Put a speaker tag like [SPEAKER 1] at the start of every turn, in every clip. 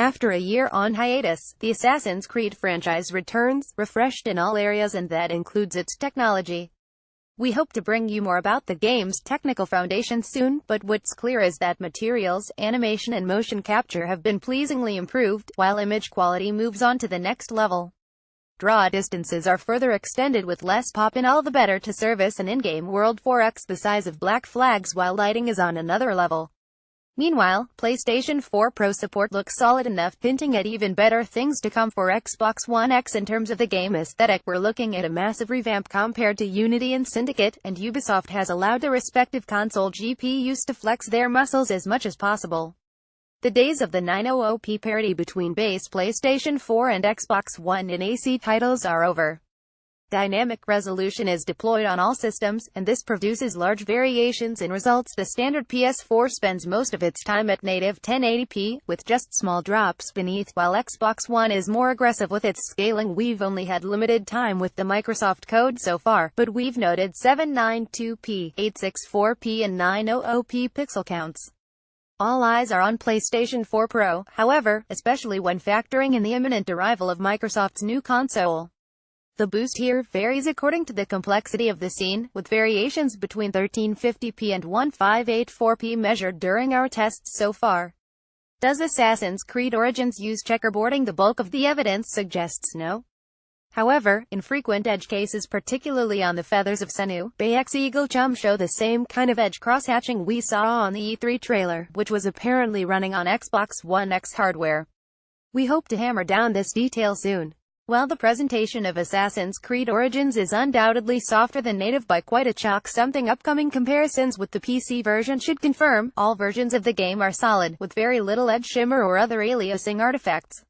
[SPEAKER 1] After a year on hiatus, the Assassin's Creed franchise returns, refreshed in all areas, and that includes its technology. We hope to bring you more about the game's technical foundation soon, but what's clear is that materials, animation and motion capture have been pleasingly improved, while image quality moves on to the next level. Draw distances are further extended with less pop in all the better to service an in-game world 4x the size of Black Flag's, while lighting is on another level. Meanwhile, PlayStation 4 Pro support looks solid enough, hinting at even better things to come for Xbox One X. In terms of the game aesthetic, we're looking at a massive revamp compared to Unity and Syndicate, and Ubisoft has allowed the respective console GPUs to flex their muscles as much as possible. The days of the 900p parity between base PlayStation 4 and Xbox One in AC titles are over. Dynamic resolution is deployed on all systems, and this produces large variations in results. The standard PS4 spends most of its time at native 1080p, with just small drops beneath, while Xbox One is more aggressive with its scaling. We've only had limited time with the Microsoft code so far, but we've noted 792p, 864p and 900p pixel counts. All eyes are on PlayStation 4 Pro, however, especially when factoring in the imminent arrival of Microsoft's new console. The boost here varies according to the complexity of the scene, with variations between 1350p and 1584p measured during our tests so far. Does Assassin's Creed Origins use checkerboarding? The bulk of the evidence suggests no. However, infrequent edge cases, particularly on the feathers of Senu, Bayek's Eagle Chum, show the same kind of edge cross-hatching we saw on the E3 trailer, which was apparently running on Xbox One X hardware. We hope to hammer down this detail soon. While the presentation of Assassin's Creed Origins is undoubtedly softer than native by quite a chalk, something upcoming comparisons with the PC version should confirm. All versions of the game are solid, with very little edge shimmer or other aliasing artifacts.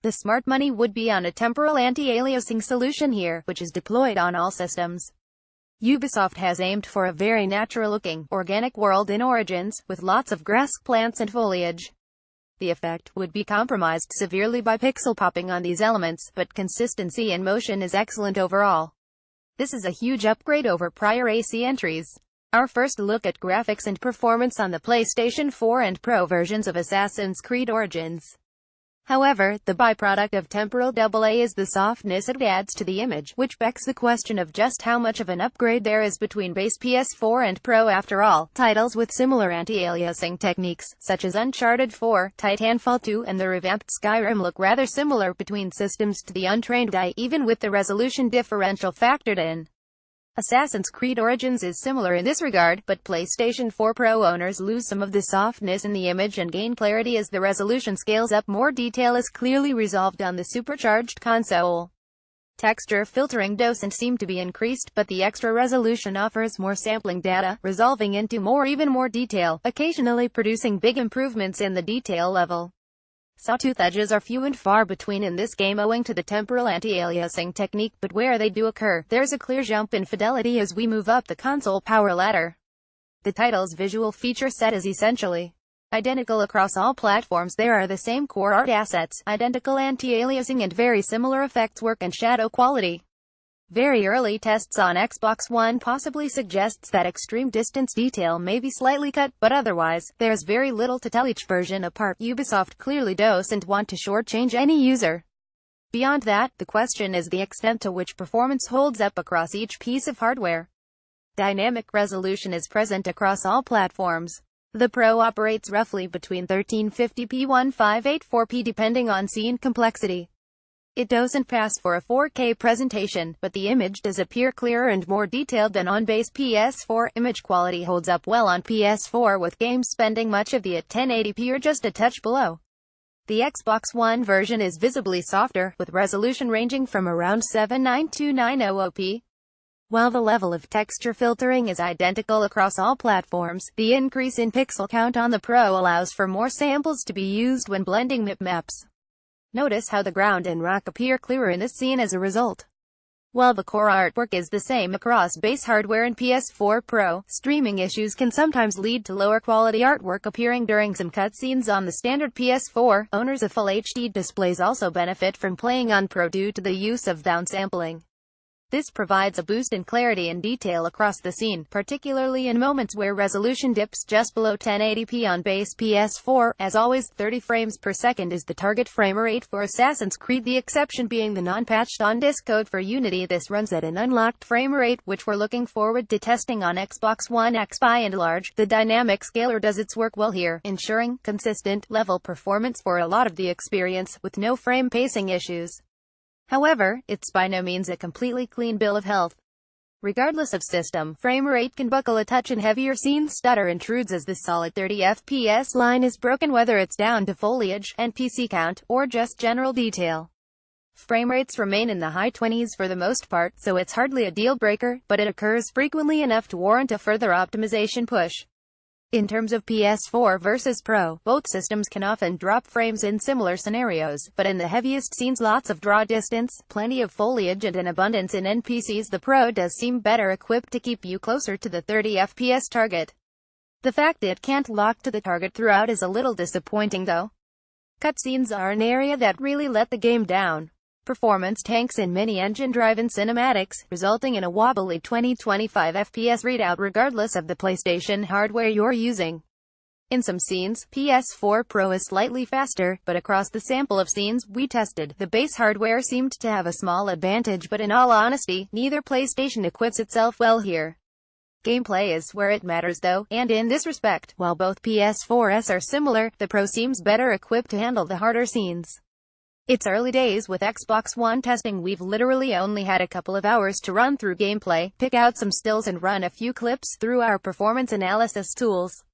[SPEAKER 1] The smart money would be on a temporal anti-aliasing solution here, which is deployed on all systems. Ubisoft has aimed for a very natural-looking, organic world in Origins, with lots of grass, plants and foliage. The effect would be compromised severely by pixel popping on these elements, but consistency and motion is excellent overall. This is a huge upgrade over prior AC entries. Our first look at graphics and performance on the PlayStation 4 and Pro versions of Assassin's Creed Origins. However, the byproduct of temporal AA is the softness it adds to the image, which begs the question of just how much of an upgrade there is between base PS4 and Pro. After all, titles with similar anti-aliasing techniques, such as Uncharted 4, Titanfall 2, and the revamped Skyrim, look rather similar between systems to the untrained eye, even with the resolution differential factored in. Assassin's Creed Origins is similar in this regard, but PlayStation 4 Pro owners lose some of the softness in the image and gain clarity as the resolution scales up. More detail is clearly resolved on the supercharged console. Texture filtering doesn't seem to be increased, but the extra resolution offers more sampling data, resolving into even more detail, occasionally producing big improvements in the detail level. Sawtooth edges are few and far between in this game owing to the temporal anti-aliasing technique, but where they do occur, there's a clear jump in fidelity as we move up the console power ladder. The title's visual feature set is essentially identical across all platforms. There are the same core art assets, identical anti-aliasing and very similar effects work and shadow quality. Very early tests on Xbox One possibly suggests that extreme distance detail may be slightly cut, but otherwise, there's very little to tell each version apart. Ubisoft clearly doesn't want to shortchange any user. Beyond that, the question is the extent to which performance holds up across each piece of hardware. Dynamic resolution is present across all platforms. The Pro operates roughly between 1350p 1584p depending on scene complexity. It doesn't pass for a 4K presentation, but the image does appear clearer and more detailed than on base PS4. Image quality holds up well on PS4, with games spending much of the at 1080p or just a touch below. The Xbox One version is visibly softer, with resolution ranging from around 792 to 900p. While the level of texture filtering is identical across all platforms, the increase in pixel count on the Pro allows for more samples to be used when blending maps. Notice how the ground and rock appear clearer in this scene as a result. While the core artwork is the same across base hardware and PS4 Pro, streaming issues can sometimes lead to lower quality artwork appearing during some cutscenes on the standard PS4. Owners of Full HD displays also benefit from playing on Pro due to the use of downsampling. This provides a boost in clarity and detail across the scene, particularly in moments where resolution dips just below 1080p on base PS4. As always, 30 frames per second is the target frame rate for Assassin's Creed, the exception being the non-patched on-disk code for Unity. This runs at an unlocked frame rate, which we're looking forward to testing on Xbox One X. By and large, the dynamic scaler does its work well here, ensuring consistent, level performance for a lot of the experience, with no frame pacing issues. However, it's by no means a completely clean bill of health. Regardless of system, frame rate can buckle a touch in heavier scenes. Stutter intrudes as the solid 30 FPS line is broken, whether it's down to foliage, NPC count, or just general detail. Frame rates remain in the high 20s for the most part, so it's hardly a deal breaker, but it occurs frequently enough to warrant a further optimization push. In terms of PS4 versus Pro, both systems can often drop frames in similar scenarios, but in the heaviest scenes, lots of draw distance, plenty of foliage and an abundance in NPCs, the Pro does seem better equipped to keep you closer to the 30 FPS target. The fact it can't lock to the target throughout is a little disappointing though. Cutscenes are an area that really let the game down. Performance tanks in many engine-driven cinematics, resulting in a wobbly 20-25 FPS readout regardless of the PlayStation hardware you're using. In some scenes, PS4 Pro is slightly faster, but across the sample of scenes we tested, the base hardware seemed to have a small advantage. But in all honesty, neither PlayStation equips itself well here. Gameplay is where it matters though, and in this respect, while both PS4s are similar, the Pro seems better equipped to handle the harder scenes. It's early days with Xbox One testing. We've literally only had a couple of hours to run through gameplay, pick out some stills and run a few clips through our performance analysis tools.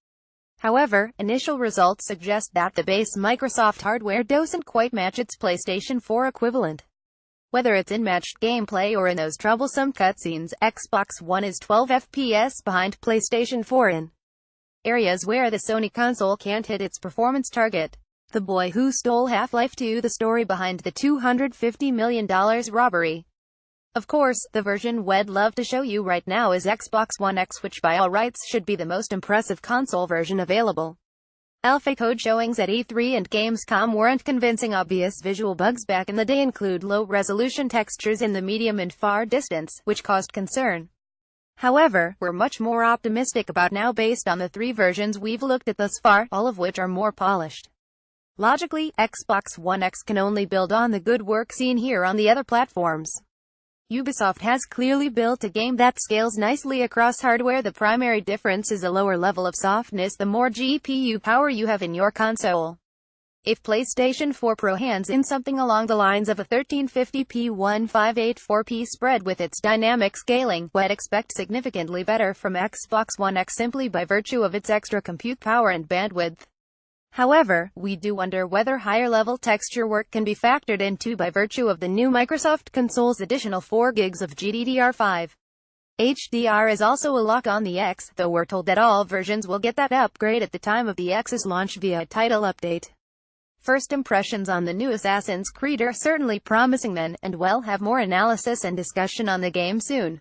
[SPEAKER 1] However, initial results suggest that the base Microsoft hardware doesn't quite match its PlayStation 4 equivalent. Whether it's in matched gameplay or in those troublesome cutscenes, Xbox One is 12 FPS behind PlayStation 4 in areas where the Sony console can't hit its performance target. The Boy Who Stole Half-Life 2, the story behind the $250 million robbery. Of course, the version we'd love to show you right now is Xbox One X, which by all rights should be the most impressive console version available. Alpha code showings at E3 and Gamescom weren't convincing. Obvious visual bugs back in the day include low-resolution textures in the medium and far distance, which caused concern. However, we're much more optimistic about now based on the 3 versions we've looked at thus far, all of which are more polished. Logically, Xbox One X can only build on the good work seen here on the other platforms. Ubisoft has clearly built a game that scales nicely across hardware. The primary difference is a lower level of softness the more GPU power you have in your console. If PlayStation 4 Pro hands in something along the lines of a 1350p 1584p spread with its dynamic scaling, we'd expect significantly better from Xbox One X simply by virtue of its extra compute power and bandwidth. However, we do wonder whether higher-level texture work can be factored into by virtue of the new Microsoft console's additional 4 gigs of GDDR5. HDR is also a lock on the X, though we're told that all versions will get that upgrade at the time of the X's launch via a title update. First impressions on the new Assassin's Creed are certainly promising then, and we'll have more analysis and discussion on the game soon.